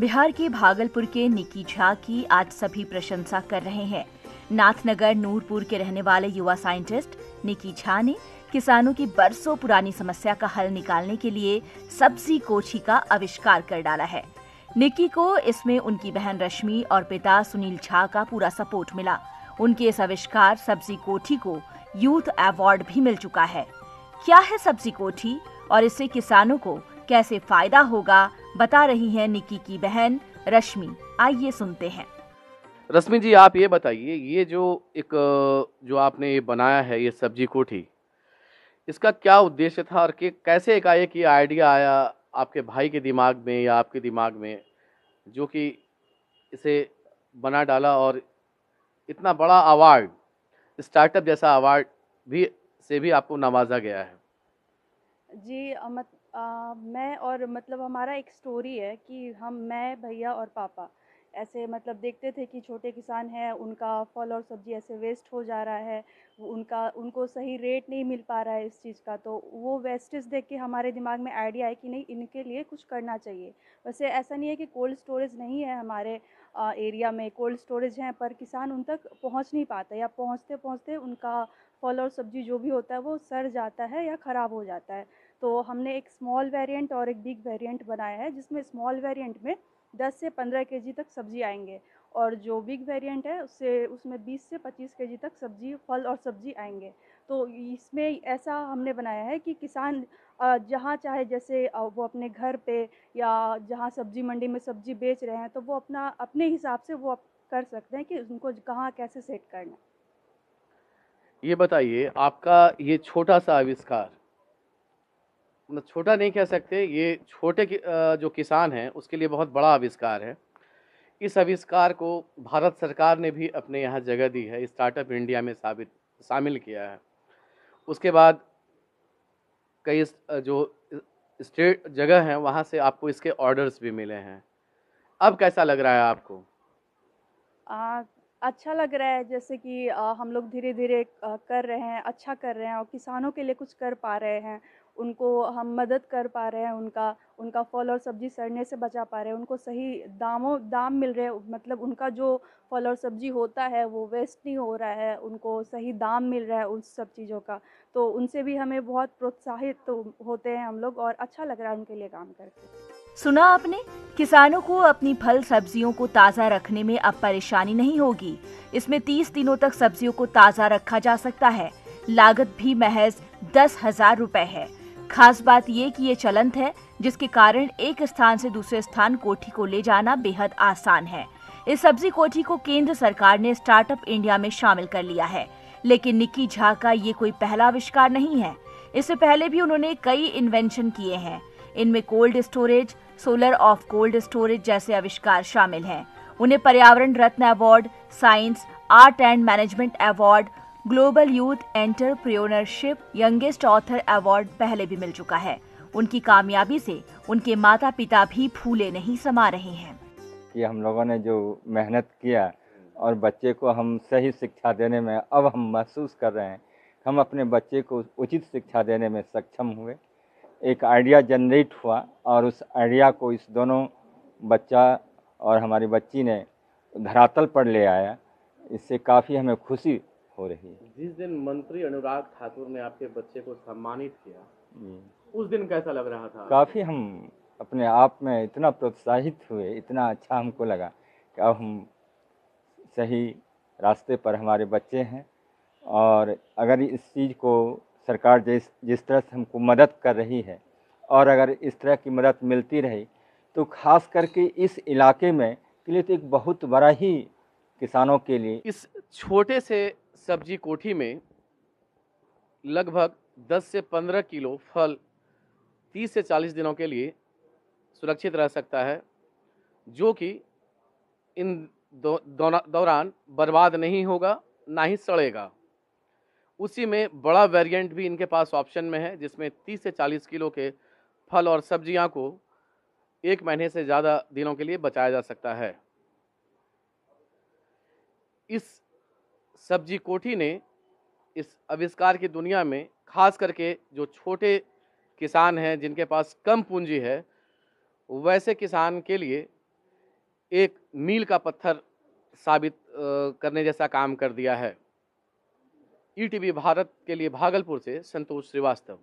बिहार के भागलपुर के निकी झा की आज सभी प्रशंसा कर रहे हैं। नाथनगर नूरपुर के रहने वाले युवा साइंटिस्ट निकी झा ने किसानों की बरसों पुरानी समस्या का हल निकालने के लिए सब्जी कोठी का आविष्कार कर डाला है। निकी को इसमें उनकी बहन रश्मि और पिता सुनील झा का पूरा सपोर्ट मिला। उनके इस आविष्कार सब्जी कोठी को यूथ अवार्ड भी मिल चुका है। क्या है सब्जी कोठी और इससे किसानों को कैसे फायदा होगा, बता रही हैं निकी की बहन रश्मि। आइए सुनते हैं। रश्मि जी, आप ये बताइए, ये जो आपने ये बनाया है, ये सब्जी कोठी, इसका क्या उद्देश्य था और कि कैसे एकाएक ये आइडिया आया आपके भाई के दिमाग में या आपके दिमाग में, जो कि इसे बना डाला और इतना बड़ा अवार्ड, स्टार्टअप जैसा अवार्ड भी आपको नवाजा गया है। जी मैं और हमारा एक स्टोरी है कि मैं भैया और पापा ऐसे देखते थे कि छोटे किसान हैं, उनका फल और सब्जी ऐसे वेस्ट हो जा रहा है, उनको सही रेट नहीं मिल पा रहा है इस चीज़ का। तो वो वेस्टेज देख के हमारे दिमाग में आइडिया है कि नहीं, इनके लिए कुछ करना चाहिए। वैसे ऐसा नहीं है कि कोल्ड स्टोरेज नहीं है हमारे एरिया में, कोल्ड स्टोरेज हैं, पर किसान उन तक पहुंच नहीं पाता या पहुंचते पहुंचते उनका फल और सब्जी जो भी होता है वो सड़ जाता है या ख़राब हो जाता है। तो हमने एक स्मॉल वेरिएंट और एक बिग वेरिएंट बनाया है, जिसमें स्मॉल वेरिएंट में 10 से 15 केजी तक सब्जी आएंगे और जो बिग वेरिएंट है उसमें 20 से 25 केजी तक फल और सब्जी आएंगे। तो इसमें ऐसा हमने बनाया है कि किसान जहाँ चाहे, जैसे वो अपने घर पे या जहाँ सब्जी मंडी में सब्जी बेच रहे हैं, तो वो अपने हिसाब से वो कर सकते हैं कि उनको कहाँ कैसे सेट करना। ये बताइए, आपका ये छोटा सा आविष्कार, मतलब छोटा नहीं कह सकते, ये जो किसान हैं उसके लिए बहुत बड़ा आविष्कार है। इस आविष्कार को भारत सरकार ने भी अपने यहाँ जगह दी है, स्टार्टअप इंडिया में शामिल किया है। उसके बाद कई जो स्टेट जगह हैं वहाँ से आपको इसके ऑर्डर्स भी मिले हैं। अब कैसा लग रहा है आपको? अच्छा लग रहा है, जैसे कि हम लोग धीरे धीरे कर रहे हैं, अच्छा कर रहे हैं और किसानों के लिए कुछ कर पा रहे हैं। उनको हम मदद कर पा रहे हैं, उनका फल और सब्जी सड़ने से बचा पा रहे हैं, उनको सही दाम मिल रहे हैं, उनका जो फल और सब्जी होता है वो वेस्ट नहीं हो रहा है, उनको सही दाम मिल रहा है उस सब चीज़ों का। तो उनसे भी हमें बहुत प्रोत्साहित होते हैं हम लोग और अच्छा लग रहा है उनके लिए काम करके। सुना आपने, किसानों को अपनी फल सब्जियों को ताज़ा रखने में अब परेशानी नहीं होगी। इसमें 30 दिनों तक सब्जियों को ताज़ा रखा जा सकता है। लागत भी महज 10,000 रुपए है। खास बात ये कि ये चलंत है, जिसके कारण एक स्थान से दूसरे स्थान कोठी को ले जाना बेहद आसान है। इस सब्जी कोठी को केंद्र सरकार ने स्टार्टअप इंडिया में शामिल कर लिया है। लेकिन निकी झा का ये कोई पहला आविष्कार नहीं है। इससे पहले भी उन्होंने कई इन्वेंशन किए हैं। इनमें cold storage, solar of cold storage जैसे आविष्कार शामिल हैं। उन्हें पर्यावरण रत्न award, science, art and management award, global youth entrepreneurship youngest author award पहले भी मिल चुका है। उनकी कामयाबी से उनके माता पिता भी फूले नहीं समा रहे हैं। कि हम लोगों ने जो मेहनत किया और बच्चे को हम सही शिक्षा देने में अब हम महसूस कर रहे हैं, हम अपने बच्चे को उचित शिक्षा देने में सक्षम हुए। एक आइडिया जनरेट हुआ और उस आइडिया को इस दोनों बच्चा और हमारी बच्ची ने धरातल पर ले आया। इससे काफ़ी हमें खुशी हो रही है। जिस दिन मंत्री अनुराग ठाकुर ने आपके बच्चे को सम्मानित किया, उस दिन कैसा लग रहा था? काफ़ी हम अपने आप में इतना प्रोत्साहित हुए, इतना अच्छा हमको लगा कि अब हम सही रास्ते पर हमारे बच्चे हैं। और अगर इस चीज़ को सरकार जिस तरह से हमको मदद कर रही है और अगर इस तरह की मदद मिलती रही तो खास करके इस इलाके में के लिए तो एक बहुत बड़ा ही किसानों के लिए। इस छोटे से सब्जी कोठी में लगभग 10 से 15 किलो फल 30 से 40 दिनों के लिए सुरक्षित रह सकता है, जो कि इन दौरान बर्बाद नहीं होगा, ना ही सड़ेगा। उसी में बड़ा वेरिएंट भी इनके पास ऑप्शन में है, जिसमें 30 से 40 किलो के फल और सब्जियां को 1 महीने से ज़्यादा दिनों के लिए बचाया जा सकता है। इस सब्जी कोठी ने इस आविष्कार की दुनिया में खास करके जो छोटे किसान हैं, जिनके पास कम पूंजी है, वैसे किसान के लिए एक मील का पत्थर साबित करने जैसा काम कर दिया है। ईटीवी भारत के लिए भागलपुर से संतोष श्रीवास्तव।